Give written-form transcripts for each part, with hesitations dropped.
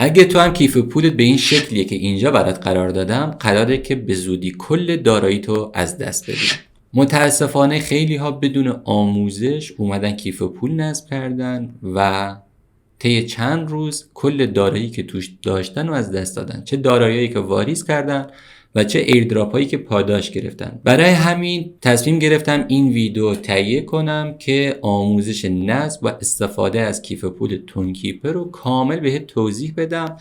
اگه تو هم کیف پولت به این شکلیه که اینجا برات قرار دادم، قراره که به زودی کل دارایی تو از دست بدی. متاسفانه خیلی ها بدون آموزش اومدن کیف پول نصب کردن و طی چند روز کل دارایی که توش داشتن و از دست دادن، چه دارایی‌هایی که واریز کردن و چه ایردراپ هایی که پاداش گرفتن. برای همین تصمیم گرفتم این ویدیو تهیه کنم که آموزش نصب و استفاده از کیف پول تونکیپر رو کامل بهت توضیح بدم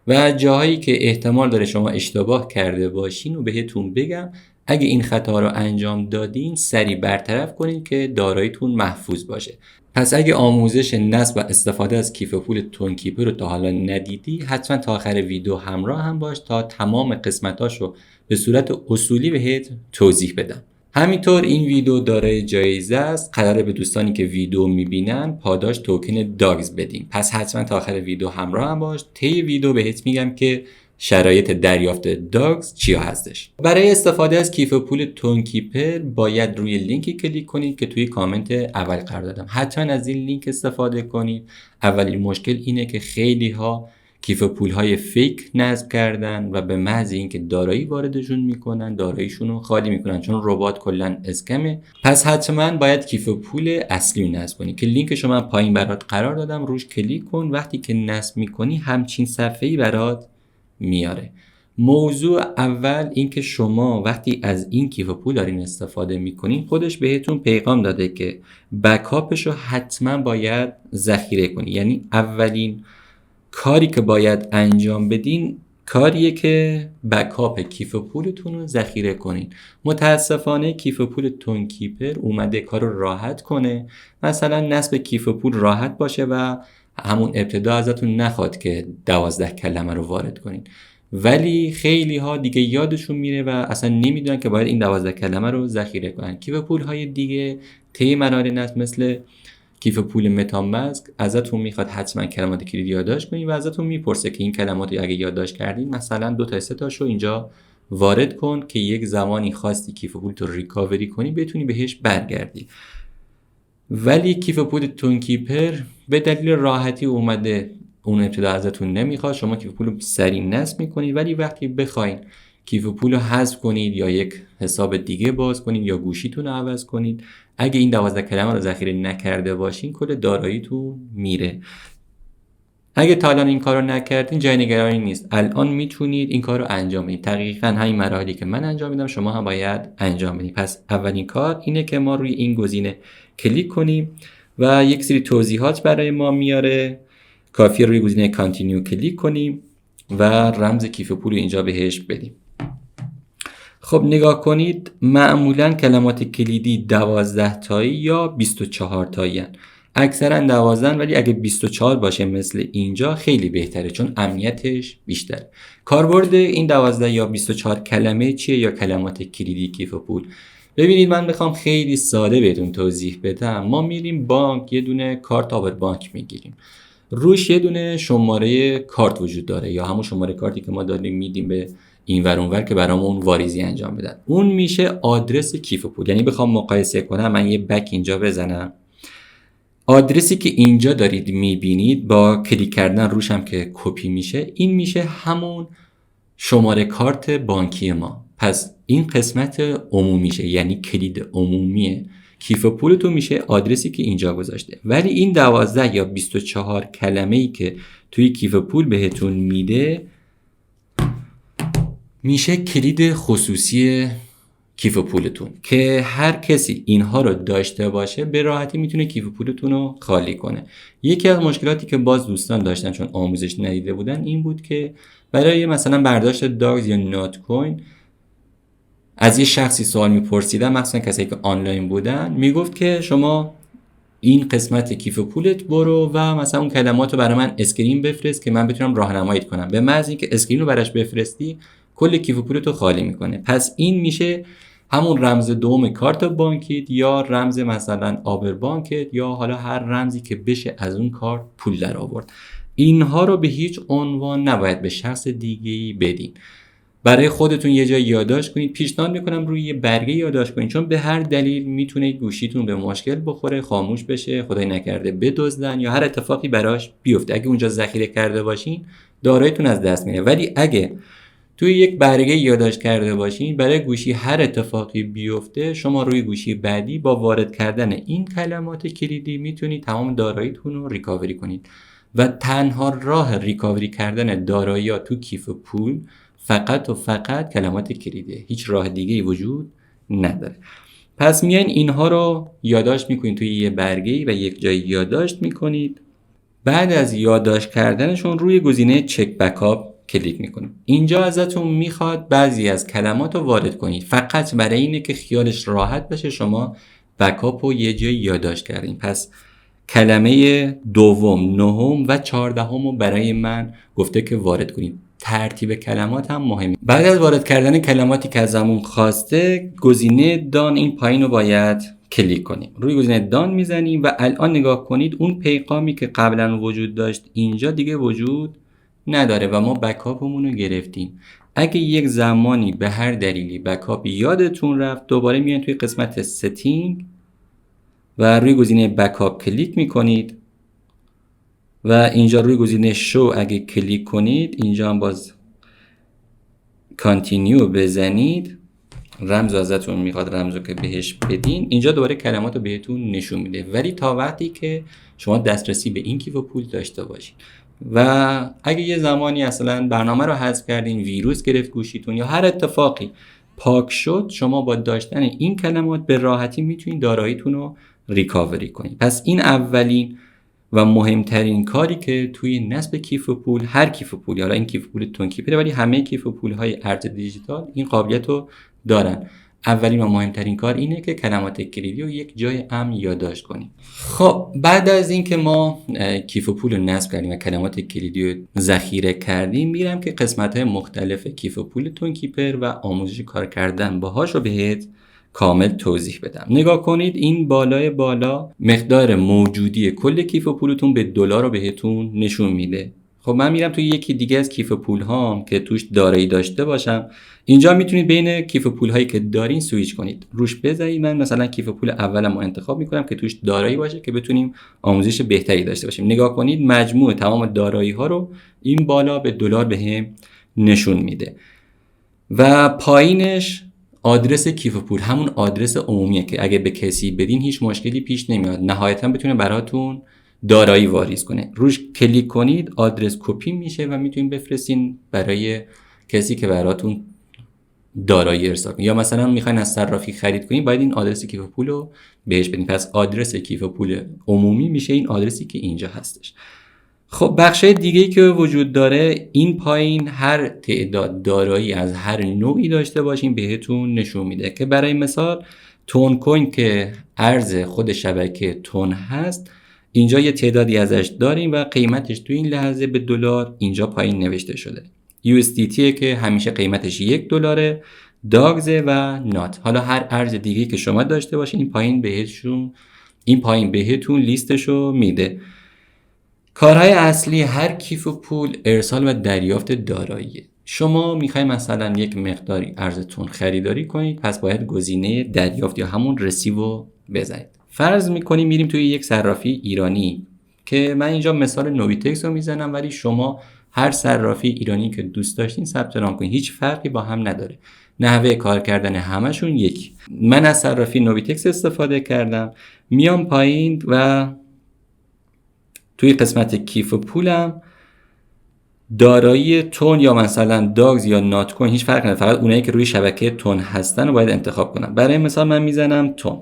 و جاهایی که احتمال داره شما اشتباه کرده باشین و بهتون بگم. اگه این خطا رو انجام دادین سریع برطرف کنین که داراییتون محفوظ باشه. پس اگه آموزش نصب و استفاده از کیف پول تونکیپر رو تا حالا ندیدی، حتما تا آخر ویدیو همراه هم باش تا تمام قسمتاشو به صورت اصولی بهت توضیح بدم. همینطور این ویدیو دارای جایزه است. قراره به دوستانی که ویدیو میبینن پاداش توکن داگز بدیم. پس حتما تا آخر ویدیو همراه هم باش. طی ویدیو بهت میگم که شرایط دریافت داگز چیا هستش. برای استفاده از کیف پول تونکیپر باید روی لینکی کلیک کنید که توی کامنت اول قرار دادم. حتما از این لینک استفاده کنید. اولین مشکل اینه که خیلی ها کیف پول های فیک نصب کردن و به محض اینکه دارایی واردشون میکنن داراییشون رو خالی میکنن، چون ربات کلا اسکمه. پس حتما باید کیف پول اصلی نصب کنی که لینکش من پایین برات قرار دادم. روش کلیک کن. وقتی که نصب میکنی همچین صفحه‌ای برات میاره. موضوع اول این که شما وقتی از این کیف پول دارین استفاده میکنین، خودش بهتون پیغام داده که بکاپش رو حتما باید ذخیره کنی. یعنی اولین کاری که باید انجام بدین کاریه که بکاپ کیف پولتون رو ذخیره کنین. متاسفانه کیف پول تونکیپر اومده کار رو راحت کنه. مثلا نصب کیف پول راحت باشه و همون ابتدا ازتون نخواد که 12 کلمه رو وارد کنین، ولی خیلی ها دیگه یادشون میره و اصلا نمیدونن که باید این 12 کلمه رو ذخیره کنن. کیف پول های دیگه طی مراحل نصب مثل کیف پول متاماسک ازتون میخواد حتما کلمات کلیدی یادداشت کنین و ازتون میپرسه که این کلمات رو اگه یادداشت کردین مثلا 2 تا 3 تاشو اینجا وارد کن که یک زمانی خواستی کیف پول تو ریکاوری کنی بتونی بهش برگردی. ولی کیف پول تونکیپر به دلیل راحتی اومده اون ابتدا ازتون نمیخواد. شما کیف پول رو سریع نصب میکنید، ولی وقتی بخواین کیف پول رو حذف کنید یا یک حساب دیگه باز کنید یا گوشیتون رو عوض کنید، اگه این 12 کلمه رو ذخیره نکرده باشین کل داراییتون میره. اگه تا الان این کارو نکردین جای نگرانی نیست. الان میتونید این کارو انجام بدید. دقیقاً همین مراحلی که من انجام میدم شما هم باید انجام بدید. پس اولین کار اینه که ما روی این گزینه کلیک کنیم و یک سری توضیحات برای ما میاره. کافیه روی گزینه کانتینیو کلیک کنیم و رمز کیف پول رو اینجا بهش بدیم. خب نگاه کنید، معمولاً کلمات کلیدی 12 تایی یا 24 تایی هن. اکثرا 12 ولی اگه 24 باشه مثل اینجا خیلی بهتره چون امنیتش بیشتره. کاربرد این 12 یا 24 کلمه چیه یا کلمات کلیدی کیف پول؟ ببینید من میخوام خیلی ساده بهتون توضیح بدم. ما میریم بانک، یه دونه کارت آور بانک میگیریم، روش یه دونه شماره کارت وجود داره یا همون شماره کارتی که ما داریم میدیم به این ور اون ور که برامون واریزی انجام بدن. اون میشه آدرس کیف پول. یعنی بخوام مقایسه کنم، من یه بک اینجا بزنم، آدرسی که اینجا دارید میبینید با کلیک کردن روش هم که کپی میشه، این میشه همون شماره کارت بانکی ما. پس این قسمت عمومیشه، یعنی کلید عمومیه کیف پولتون میشه آدرسی که اینجا گذاشته. ولی این 12 یا 24 کلمه‌ای که توی کیف پول بهتون میده میشه کلید خصوصی کیف پولتون که هر کسی اینها رو داشته باشه به راحتی میتونه کیف پولتون رو خالی کنه. یکی از مشکلاتی که باز دوستان داشتن چون آموزش ندیده بودن این بود که برای مثلا برداشت داگز یا نات کوین از یه شخصی سوال میپرسیدن، مثلا کسایی که آنلاین بودن، میگفت که شما این قسمت کیف پولت برو و مثلا اون کلمات رو برای من اسکرین بفرست که من بتونم راهنماییت کنم. به محض اینکه اسکرین رو براش بفرستی کل کیف پولت رو خالی میکنه. پس این میشه همون رمز دوم کارت بانکیت یا رمز مثلا آبر بانکت یا حالا هر رمزی که بشه از اون کارت پول در آورد. اینها رو به هیچ عنوان نباید به شخص دیگه‌ای بدین. برای خودتون یه جای یادداشت کنید. پیشنهاد میکنم روی یه برگه یادداشت کنید، چون به هر دلیل میتونه گوشیتون به مشکل بخوره، خاموش بشه، خدای نکرده بدزدن یا هر اتفاقی براش بیفته. اگه اونجا ذخیره کرده باشین داراییتون از دست میره. ولی اگه توی یک برگه یادداشت کرده باشین برای گوشی هر اتفاقی بیفته، شما روی گوشی بعدی با وارد کردن این کلمات کلیدی میتونید تمام داراییتون رو ریکاوری کنید و تنها راه ریکاوری کردن دارایی‌ها تو کیف پول فقط و فقط کلمات کلیدیه، هیچ راه دیگه‌ای وجود نداره. پس میان اینها رو یادداشت میکنید توی یه برگه‌ای و یک جایی یادداشت میکنید. بعد از یادداشت کردنشون روی گزینه چک بکاپ کلیک میکنید. اینجا ازتون میخواد بعضی از کلمات رو وارد کنید، فقط برای اینه که خیالش راحت بشه شما بکاپ رو یه جایی یادداشت کردین. پس کلمه دوم، نهم و 14 رو برای من گفته که وارد کنید. ترتیب کلمات هم مهمه. بعد از وارد کردن کلماتی که ازمون خواسته، گزینه دان این پایین رو باید کلیک کنیم. روی گزینه دان میزنیم و الان نگاه کنید اون پیغامی که قبلا وجود داشت اینجا دیگه وجود نداره و ما بکاپمون رو گرفتیم. اگه یک زمانی به هر دلیلی بکاپ یادتون رفت، دوباره میاین توی قسمت ستینگ و روی گزینه بکاپ کلیک میکنید و اینجا روی گزینه شو اگه کلیک کنید، اینجا هم باز کانتینیو بزنید، رمز ازتون میخواد رمزو که بهش بدین. اینجا دوباره کلماتو بهتون نشون میده، ولی تا وقتی که شما دسترسی به این کیف پول داشته باشید. و اگه یه زمانی اصلا برنامه رو حذف کردین، ویروس گرفت گوشیتون یا هر اتفاقی پاک شد، شما با داشتن این کلمات به راحتی میتونید داراییتون رو ریکاوری کنید. پس این اولین و مهمترین کاری که توی نصب کیف پول، هر کیف پولی، حالا این کیف پول تونکیپره ولی همه کیف پول های ارز دیجیتال این قابلیت رو دارن. اولین و مهمترین کار اینه که کلمات کلیدی رو یک جای امن یادداشت کنیم. خب بعد از اینکه ما کیف پول رو نصب کردیم و کلمات کلیدی رو ذخیره کردیم، میرم که قسمت‌های مختلف کیف پول تونکیپر و آموزش کار کردن باهاش رو بهت کامل توضیح بدم. نگاه کنید این بالای بالا مقدار موجودی کل کیف پولتون به دلار رو بهتون نشون میده. خب من میرم توی یکی دیگه از کیف پول هام که توش دارایی داشته باشم. اینجا میتونید بین کیف پول هایی که دارین سویچ کنید، روش بزنید. من مثلا کیف پول اولمو انتخاب میکنم که توش دارایی باشه که بتونیم آموزش بهتری داشته باشیم. نگاه کنید مجموع تمام دارایی ها رو این بالا به دلار بهم نشون میده و پایینش آدرس کیف پول، همون آدرس عمومیه که اگه به کسی بدین هیچ مشکلی پیش نمیاد، نهایتا بتونه براتون دارایی واریز کنه. روش کلیک کنید آدرس کپی میشه و میتونید بفرستین برای کسی که براتون دارایی ارسال کنه. یا مثلا میخواین از صرافی خرید کنین، باید این آدرس کیف پول رو بهش بدین. پس آدرس کیف پول عمومی میشه این آدرسی که اینجا هستش. خب بخشای دیگه‌ای که وجود داره این پایین هر تعداد دارایی از هر نوعی داشته باشین بهتون نشون میده که برای مثال تون کوین که ارز خود شبکه تون هست، اینجا یه تعدادی ازش داریم و قیمتش تو این لحظه به دلار اینجا پایین نوشته شده. USDT که همیشه قیمتش $1، داگز و نات. حالا هر ارز دیگه‌ای که شما داشته باشین این پایین بهتون لیستشو میده. کارهای اصلی هر کیف پول ارسال و دریافت داراییه. شما میخوای مثلا یک مقداری ارزتون خریداری کنید، پس باید گزینه دریافت یا همون رسیو رو بزنید. فرض میکنیم میریم توی یک صرافی ایرانی که من اینجا مثال نوبیتکس رو میزنم، ولی شما هر صرافی ایرانی که دوست داشتین ثبت نام کنید، هیچ فرقی با هم نداره، نحوه کار کردن همشون یکی. من از صرافی نوبیتکس استفاده کردم، میام پایین و توی قسمت کیف پولم دارایی تون یا مثلا داگز یا نات کوین هیچ فرقی نداره، فقط اونایی که روی شبکه تون هستن رو باید انتخاب کنم. برای مثال من میزنم تون.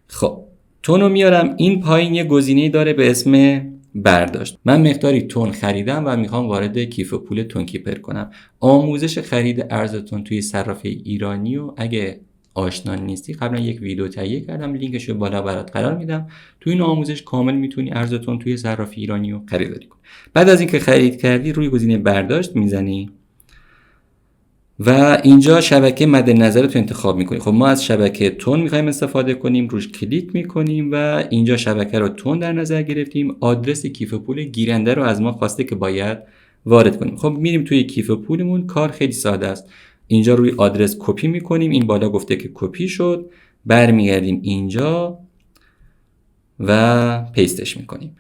خب تون رو میارم، این پایین یه گزینه‌ای داره به اسم برداشت. من مقداری تون خریدم و میخوام وارد کیف پول تونکیپر کنم. آموزش خرید ارز تون توی صرافی ایرانی و اگه آشنا نیستی قبلا یک ویدیو تهیه کردم، لینکش رو بالا برات قرار میدم. توی این آموزش کامل میتونی ارزتون توی صرافی ایرانی رو خریداری کنی. بعد از اینکه خرید کردی روی گزینه برداشت میزنی و اینجا شبکه مد نظرت رو انتخاب میکنی. خب ما از شبکه تون میخوایم استفاده کنیم، روش کلیک میکنیم و اینجا شبکه رو تون در نظر گرفتیم. آدرس کیف پول گیرنده رو از ما خواسته که باید وارد کنیم. خب میریم توی کیف پولمون، کار خیلی ساده است. اینجا روی آدرس کپی میکنیم، این بالا گفته که کپی شد، برمیگردیم اینجا و پیستش میکنیم.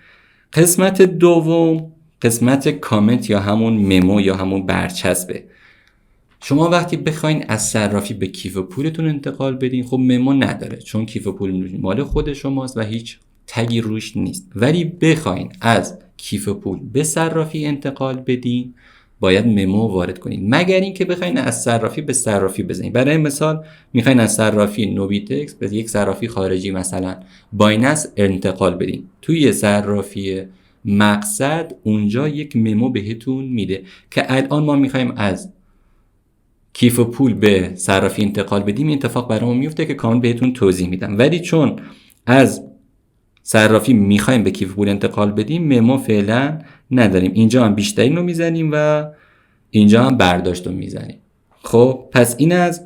قسمت دوم قسمت کامنت یا همون ممو یا همون برچسبه. شما وقتی بخواین از صرافی به کیف پولتون انتقال بدین، خب ممو نداره چون کیف پول مال خود شماست و هیچ تگی روش نیست. ولی بخواین از کیف پول به صرافی انتقال بدین، باید ممو وارد کنین، مگر اینکه بخواین از صرافی به صرافی بزنین. برای مثال میخواین از صرافی نوبیتکس به یک صرافی خارجی مثلا بایننس انتقال بدین، توی صرافی مقصد اونجا یک ممو بهتون میده که الان ما میخوایم از کیف پول به صرافی انتقال بدیم. این اتفاق برامون میفته که کامل بهتون توضیح میدم. ولی چون از صرافی میخوایم به کیف پول انتقال بدیم، ممو فعلا نداریم. اینجا هم بیشترین رو میزنیم و اینجا هم برداشت رو میزنیم. خب پس این از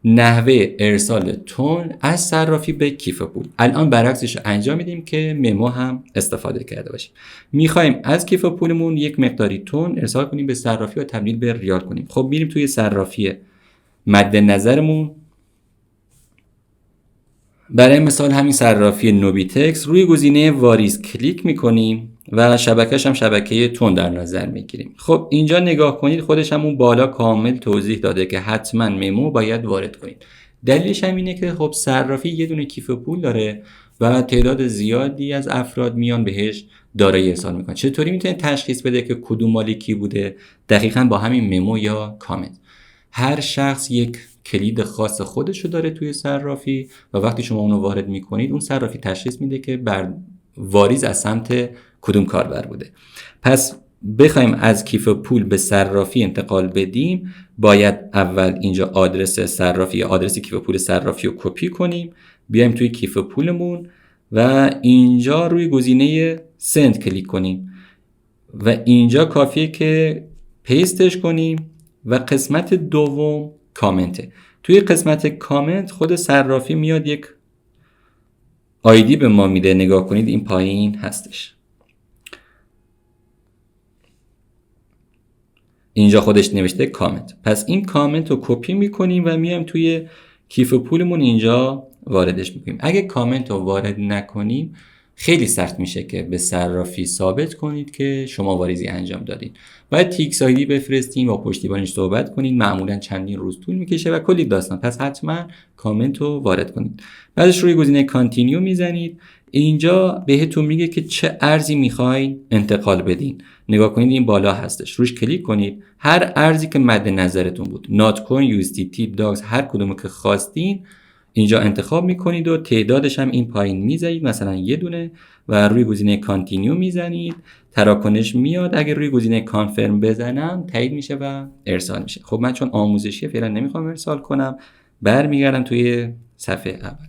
نحوه ارسال تون از صرافی به کیف پول. الان برعکسش رو انجام میدیم که ممو هم استفاده کرده باشیم. میخوایم از کیف پولمون یک مقداری تون ارسال کنیم به صرافی و تبدیل به ریال کنیم. خب میریم توی صرافی مد نظرمون، برای مثال همین صرافی نوبیتکس، روی گزینه واریز کلیک میکنیم و شبکه‌اش هم شبکه تون در نظر میگیریم. خب اینجا نگاه کنید، خودش هم اون بالا کامل توضیح داده که حتما ممو باید وارد کنید. دلیلش هم اینه که خب صرافی یه دونه کیف پول داره و تعداد زیادی از افراد میان بهش دارایی ارسال میکنن. چطوری میتونه تشخیص بده که کدوم مال کی بوده؟ دقیقاً با همین ممو یا کامنت. هر شخص یک کلید خاص خودشو داره توی صرافی و وقتی شما اونو وارد میکنید، اون صرافی تشخیص میده که واریز از سمت کدوم کاربر بوده. پس بخوایم از کیف پول به صرافی انتقال بدیم، باید اول اینجا آدرس صرافی یا آدرس کیف پول صرافی رو کپی کنیم، بیایم توی کیف پولمون و اینجا روی گزینه سند کلیک کنیم و اینجا کافیه که پیستش کنیم و قسمت دوم کامنته. توی قسمت کامنت خود صرافی میاد یک آیدی به ما میده، نگاه کنید این پایین هستش. اینجا خودش نوشته کامنت. پس این کامنت رو کپی میکنیم و میایم توی کیف پولمون اینجا واردش میکنیم. اگه کامنت رو وارد نکنیم خیلی سخت میشه که به صرافی ثابت کنید که شما واریزی انجام دادین. باید تیکس آیدی بفرستین و پشتیبانش صحبت کنید، معمولا چندین روز طول میکشه و کلی داستان. پس حتما کامنت رو وارد کنید. بعدش روی گزینه کانتینیو میزنید. اینجا بهتون میگه که چه ارزی میخواین انتقال بدین. نگاه کنید این بالا هستش، روش کلیک کنید. هر ارزی که مد نظرتون بود، نات کوین، USDT، داگز، هر کدومو که خواستین اینجا انتخاب میکنید و تعدادش هم این پایین میذارید، مثلا یه دونه، و روی گزینه کانتینیو میزنید. تراکنش میاد. اگر روی گزینه کانفرم بزنم تایید میشه و ارسال میشه. خب من چون آموزشیه فعلا نمیخوام ارسال کنم، برمیگردم توی صفحه اول.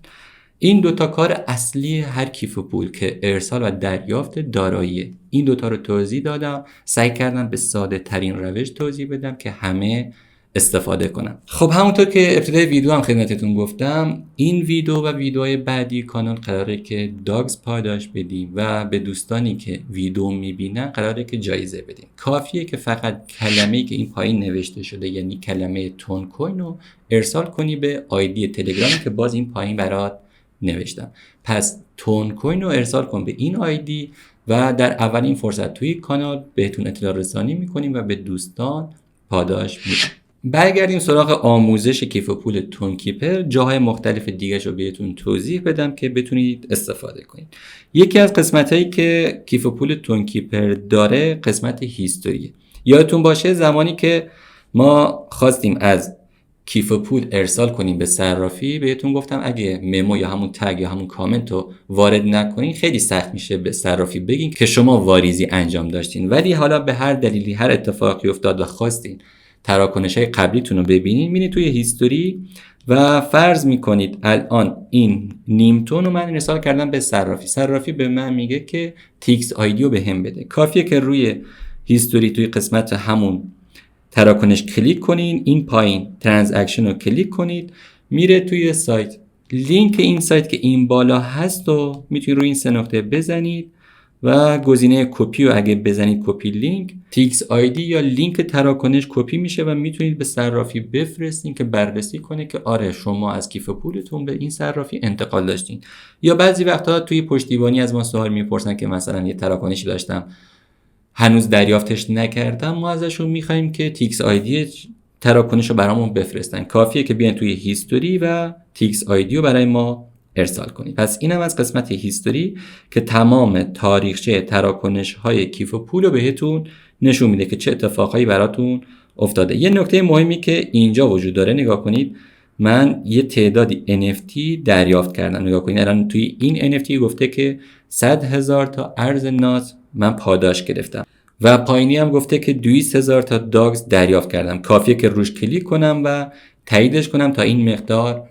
این دوتا کار اصلی هر کیف پول که ارسال و دریافت دارایی، این دوتا رو توضیح دادم. سعی کردم به ساده ترین روش توضیح بدم که همه استفاده کنم. خب همونطور که ابتدای ویدیو هم خدمتتون گفتم، این ویدیو و ویدیوهای بعدی کانال قراره که داگز پاداش بدیم و به دوستانی که ویدیو میبینن قراره که جایزه بدیم. کافیه که فقط کلمه‌ای که این پایین نوشته شده، یعنی کلمه تون کوین رو ارسال کنی به آیدی تلگرامی که باز این پایین برات نوشتم. پس تون کوین رو ارسال کن به این آیدی و در اولین فرصت توی کانال بهتون اطلاع رسانی میکنیم و به دوستان پاداش میدیم. برگردیم سراغ آموزش کیف پول تون کیپر. جاهای مختلف دیگه رو بهتون توضیح بدم که بتونید استفاده کنید. یکی از قسمتایی که کیف پول تون کیپر داره قسمت هیستوریه. یادتون باشه زمانی که ما خواستیم از کیف پول ارسال کنیم به صرافی، بهتون گفتم اگه ممو یا همون تگ یا همون کامنت رو وارد نکنین خیلی سخت میشه به صرافی بگین که شما واریزی انجام داشتین. ولی حالا به هر دلیلی هر اتفاقی افتاد و خواستین تراکنش‌های قبلیتون رو ببینین، میرید توی هیستوری و فرض میکنید الان این نیم تون رو من ارسال کردم به صرافی. صرافی به من میگه که تیکس آیدی رو به هم بده. کافیه که روی هیستوری توی قسمت همون تراکنش کلیک کنین، این پایین ترانزکشن رو کلیک کنید، میره توی سایت. لینک این سایت که این بالا هست و میتونید روی این سه نقطه بزنید و گزینه کپی رو اگه بزنید کپی لینک، تیکس آیدی یا لینک تراکنش کپی میشه و میتونید به صرافی بفرستین که بررسی کنه که آره شما از کیف پولتون به این صرافی انتقال داشتین. یا بعضی وقتا توی پشتیبانی از ما سوال میپرسن که مثلا یه تراکنشی داشتم هنوز دریافتش نکردن، ما ازشون میخوایم که تیکس آیدی تراکنش رو برامون بفرستن. کافیه که بیان توی هیستوری و تیکس آیدی رو برای ما ارسال کنید. پس اینم از قسمت هیستوری که تمام تاریخچه تراکنش های کیف و پول رو بهتون نشون میده که چه اتفاقایی براتون افتاده. یه نکته مهمی که اینجا وجود داره، نگاه کنید، من یه تعدادی NFT دریافت کردم. نگاه کنید الان توی این NFT گفته که 100,000 تا ارز ناز من پاداش گرفتم و پایینی هم گفته که 200,000 تا داگز دریافت کردم. کافیه که روش کلیک کنم و تاییدش کنم تا این مقدار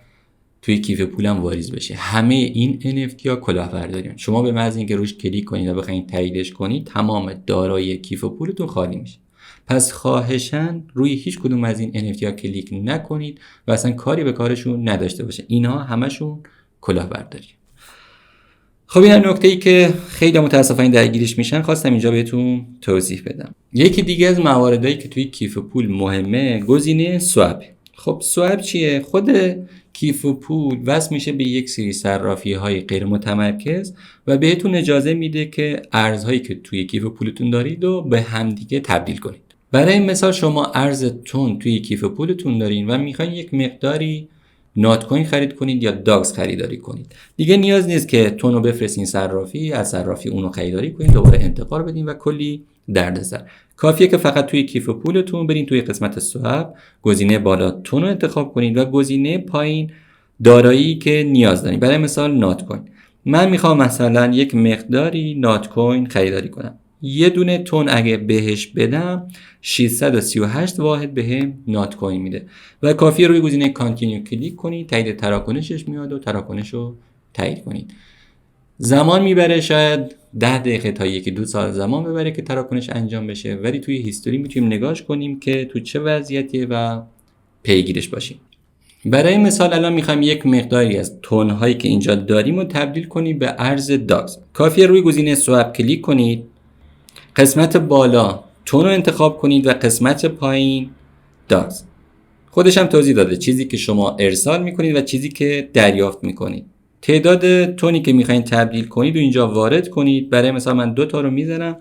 توی کیف پولم واریز بشه. همه این NFT ها کلاهبرداریان. شما به محض اینکه روش کلیک کنید و بخواید تاییدش کنید، تمام دارایی کیف پولتون خالی میشه. پس خواهشاً روی هیچ کدوم از این NFT ها کلیک نکنید و اصلا کاری به کارشون نداشته باشه. اینها همشون کلاهبرداری. خب این نکته‌ای که خیلی متاسفانه درگیرش میشن خواستم اینجا بهتون توضیح بدم. یکی دیگه از مواردایی که توی کیف پول مهمه گزینه سواب. خب سواب چیه؟ خود کیف پول وصل میشه به یک سری صرافی‌های غیر متمرکز و بهتون اجازه میده که ارزهایی که توی کیف پولتون دارید رو به همدیگه تبدیل کنید. برای مثال شما ارز تون توی کیف پولتون دارین و میخواین یک مقداری نات کوین خرید کنید یا داگز خریداری کنید. دیگه نیاز نیست که تون رو بفرستین صرافی، از صرافی اون رو خریداری کنید، دوباره انتقال بدین و کلی دردسر. کافیه که فقط توی کیف پولتون برین توی قسمت سواب، گزینه بالا تون رو انتخاب کنید و گزینه پایین دارایی که نیاز دارین. برای مثال نات کوین، من میخوام مثلا یک مقداری نات کوین خریداری کنم. یه دونه تون اگه بهش بدم 638 واحد بهم نات کوین میده و کافیه روی گزینه کانتینیو کلیک کنید، تایید تراکنشش میاد و تراکنش رو تایید کنید. زمان میبره، شاید 10 دقیقه تا 1-2 ساعت زمان ببره که تراکنش انجام بشه، ولی توی هیستوری میتونیم نگاش کنیم که تو چه وضعیتیه و پیگیرش باشیم. برای مثال الان میخوایم یک مقداری از تون هایی که اینجا داریم رو تبدیل کنیم به ارز داگز. کافیه روی گزینه سواب کلیک کنید، قسمت بالا تون رو انتخاب کنید و قسمت پایین داگز. خودش هم توضیح داده چیزی که شما ارسال میکنید و چیزی که دریافت میکنید. تعداد تونی که میخواین تبدیل کنید و اینجا وارد کنید. برای مثال من 2 تا رو میزنم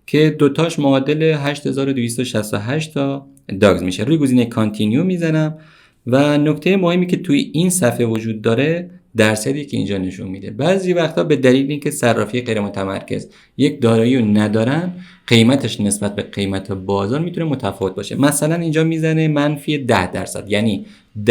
که دوتاش معادل 8268 تا داگز میشه. روی گزینه کانتینیو میزنم و نکته مهمی که توی این صفحه وجود داره درصدی که اینجا نشون میده. بعضی وقتا به دلیل اینکه صرافی غیر متمرکز یک دارایی رو ندارن، قیمتش نسبت به قیمت بازار میتونه متفاوت باشه. مثلا اینجا میزنه منفی 10%، یعنی 10%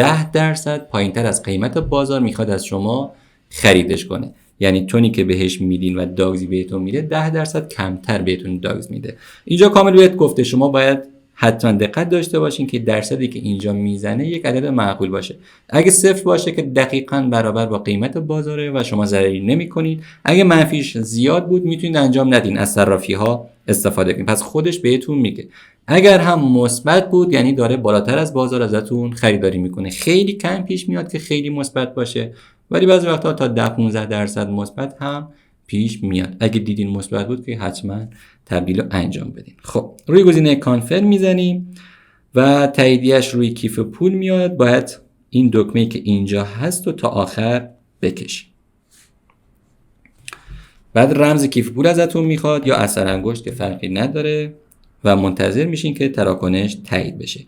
پایینتر از قیمت بازار میخواد از شما خریدش کنه. یعنی تونی که بهش میدین و داگزی بهتون میده 10% کمتر بهتون داگز میده. اینجا کامل بهت گفته شما باید حتما دقت داشته باشین که درصدی که اینجا میزنه یک عدد معقول باشه. اگه 0 باشه که دقیقاً برابر با قیمت بازاره و شما ضرری نمی‌کنید. اگه منفیش زیاد بود میتونید انجام ندین، از صرافی‌ها استفاده کنید. پس خودش بهتون میگه. اگر هم مثبت بود یعنی داره بالاتر از بازار ازتون خریداری میکنه. خیلی کم پیش میاد که خیلی مثبت باشه، ولی بعضی وقتا تا 10-15% مثبت هم پیش میاد. اگه دیدین مثبت بود که حتما تبدیل رو انجام بدین. خب روی گزینه کانفرم میزنیم و تاییدیش روی کیف پول میاد. باید این دکمه‌ای که اینجا هست و تا آخر بکشید. بعد رمز کیف پول ازتون میخواد یا اثر انگشت که فرقی نداره و منتظر میشین که تراکنش تایید بشه.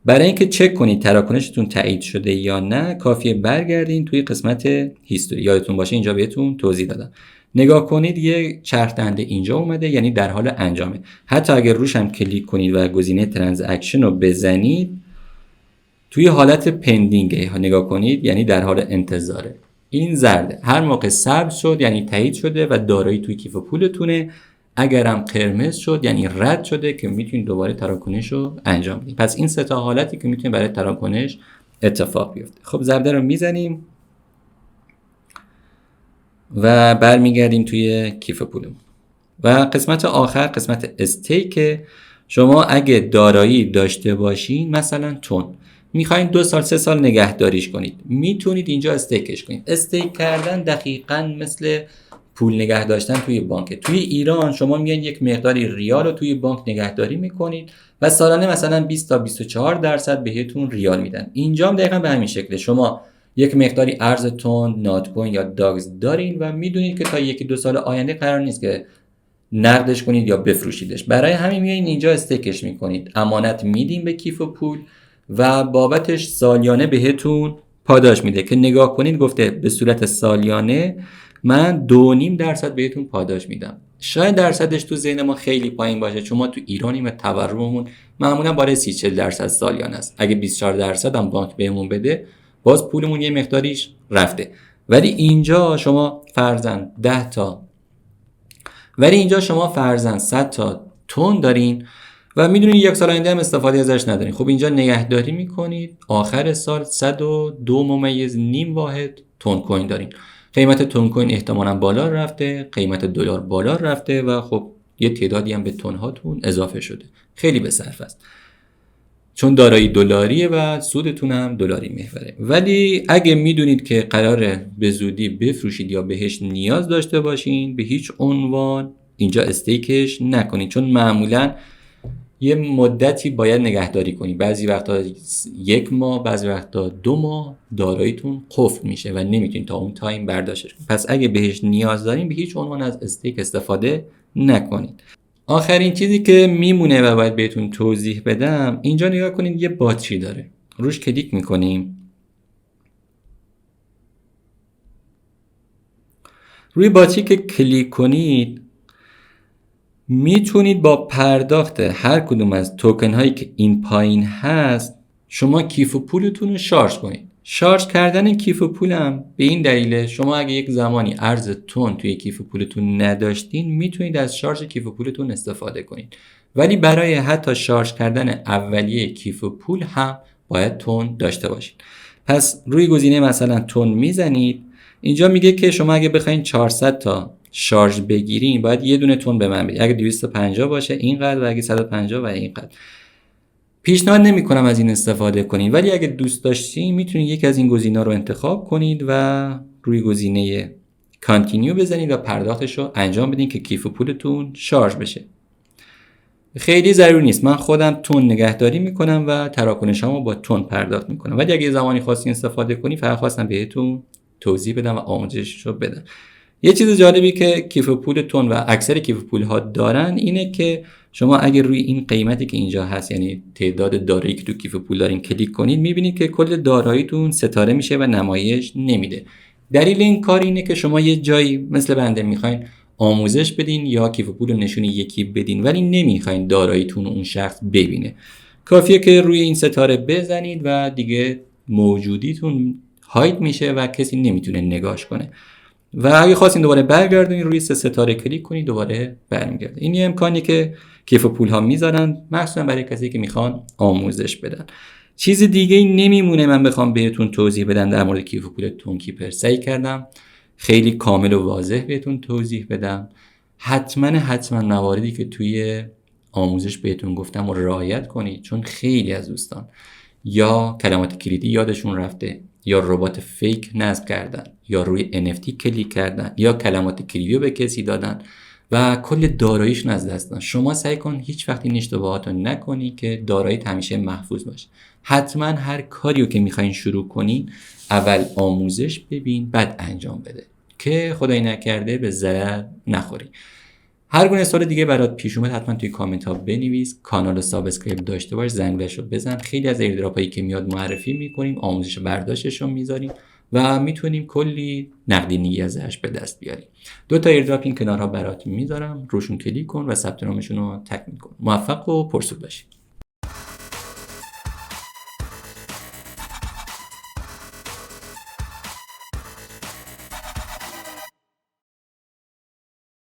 برای اینکه چک کنید تراکنشتون تایید شده یا نه، کافیه برگردین توی قسمت هیستوری. یادتون باشه اینجا بهتون توضیح دادم. نگاه کنید یه چرخ دنده اینجا اومده، یعنی در حال انجامه. حتی اگر روش هم کلیک کنید و گزینه ترانزکشن رو بزنید، توی حالت پندینگه نگاه کنید، یعنی در حال انتظاره. این زرده. هر موقع سبز شد یعنی تایید شده و دارایی توی کیف پولتونه. اگر هم قرمز شد یعنی رد شده که میتونید دوباره تراکنش رو انجام بدید. پس این 3 تا حالتی که میتونه برای تراکنش اتفاق بیفته. خب زرده رو میزنیم و برمیگردیم توی کیف پولمون. و قسمت آخر قسمت استیک. شما اگه دارایی داشته باشین، مثلا تون میخواین 2 سال 3 سال نگهداریش کنید، میتونید اینجا استیکش کنید. استیک کردن دقیقاً مثل پول نگه داشتن توی بانک. توی ایران شما میگن یک مقداری ریال رو توی بانک نگهداری میکنید و سالانه مثلا 20 تا 24% بهتون ریال میدن. اینجا هم دقیقاً به همین شکله. شما یک مقداری ارز تون، نات کوین یا داگز دارین و میدونید که تا 1-2 سال آینده قرار نیست که نقدش کنید یا بفروشیدش. برای همین میایین اینجا استیکش میکنید، امانت میدین به کیف پول و بابتش سالیانه بهتون پاداش میده که نگاه کنید گفته به صورت سالیانه من 2.5% بهتون پاداش میدم. شاید درصدش تو ذهن ما خیلی پایین باشه چون ما تو ایرانیم و تورممون معمولا بالای 30-40% سالیانه است. اگه 24% هم بانک بهمون بده باز پولمون یه مقداریش رفته. ولی اینجا شما فرضاً 100 تا تن دارین و میدونین یک سال آینده هم استفاده ازش ندارین. خب اینجا نگهداری میکنید، آخر سال 102.5 واحد تن کوین دارین. قیمت تن کوین احتمالاً بالا رفته، قیمت دلار بالا رفته و خب یه تعدادی هم به تن هاتون اضافه شده. خیلی به صرف است چون دارایی دلاریه و سودتون هم دلاری محوره. ولی اگه میدونید که قراره به زودی بفروشید یا بهش نیاز داشته باشین، به هیچ عنوان اینجا استیکش نکنید چون معمولا یه مدتی باید نگهداری کنید. بعضی وقتا 1 ماه، بعضی وقتا 2 ماه داراییتون قفل میشه و نمیتونید تا اون تایم برداشتش کنید. پس اگه بهش نیاز دارین به هیچ عنوان از استیک استفاده نکنید. آخرین چیزی که میمونه و باید بهتون توضیح بدم، اینجا نگاه کنید یه باتری داره، روش کلیک میکنیم. روی باتری که کلیک کنید میتونید با پرداخت هر کدوم از توکن هایی که این پایین هست شما کیف پولتون رو شارژ کنید. شارژ کردن کیف پولم به این دلیله شما اگه یک زمانی ارز تن توی کیف پولتون نداشتین میتونید از شارژ کیف پولتون استفاده کنید. ولی برای حتی شارژ کردن اولیه کیف پول هم باید تن داشته باشید. پس روی گزینه مثلا تن میزنید. اینجا میگه که شما اگه بخواید 400 تا شارژ بگیرین باید یه دونه تن به من بدید. اگه 250 باشه اینقدر و اگه 150 و اینقدر. پیشنهاد نمی‌کنم از این استفاده کنید ولی اگه دوست داشتین میتونید یک از این گزینه‌ها رو انتخاب کنید و روی گزینه کانتینیو بزنید و پرداختش رو انجام بدین که کیف پولتون شارژ بشه. خیلی ضروری نیست. من خودم تن نگهداری میکنم و تراکنشامو با تن پرداخت میکنم. ولی اگه زمانی خواستین استفاده کنید فقط خواستم بهتون توضیح بدم و آموزشش رو بدم. یه چیز جالبی که کیف پول تن و اکثر کیف پول ها دارن اینه که شما اگر روی این قیمتی که اینجا هست یعنی تعداد دارایی که تو کیف پول دارین کلیک کنید میبینید که کل داراییتون ستاره میشه و نمایش نمیده. دلیل این کار اینه که شما یه جایی مثل بنده میخواین آموزش بدین یا کیف پول رو نشون یکی بدین ولی نمیخواین داراییتون اون شخص ببینه. کافیه که روی این ستاره بزنید و دیگه موجودیتون هاید میشه و کسی نمیتونه نگاش کنه. و اگه خواستین دوباره برگردونید روی 3 ستاره کلیک کنید دوباره برمیگرده. این یه امکانی که کیف پول ها میذارن مخصوصا برای کسی که میخوان آموزش بدن. چیز دیگه ای نمیمونه من بخوام بهتون توضیح بدم در مورد کیف پول تون کیپر. سعی کردم خیلی کامل و واضح بهتون توضیح بدم. حتما مواردی که توی آموزش بهتون گفتم رو رعایت کنید چون خیلی از دوستان یا کلمات کلیدی یادشون رفته یا ربات فیک نصب کردن یا روی NFT کلیک کردن یا کلمات کلیدی رو به کسی دادن و کل داراییشون از دست دادن. شما سعی کن هیچ وقت این اشتباهات رو نکنی که داراییت همیشه محفوظ باشه. حتما هر کاریو که میخواین شروع کنین اول آموزش ببین بعد انجام بده که خدای نکرده به ضرر نخوری. هر گونه سوال دیگه برات پیش اومد حتما توی کامنت ها بنویس. کانال رو سابسکرایب داشته باش، زنگولش رو بزن. خیلی از ایردراپایی که میاد معرفی میکنیم، آموزش برداشتش رو میذاریم و میتونیم کلی نقدینگی ازش به دست بیاریم. 2 تا ایردراپ این کنارها برات میذارم، روشون کلیک کن و ثبت نامشون رو تکمیل کن. موفق و پرسود باشید.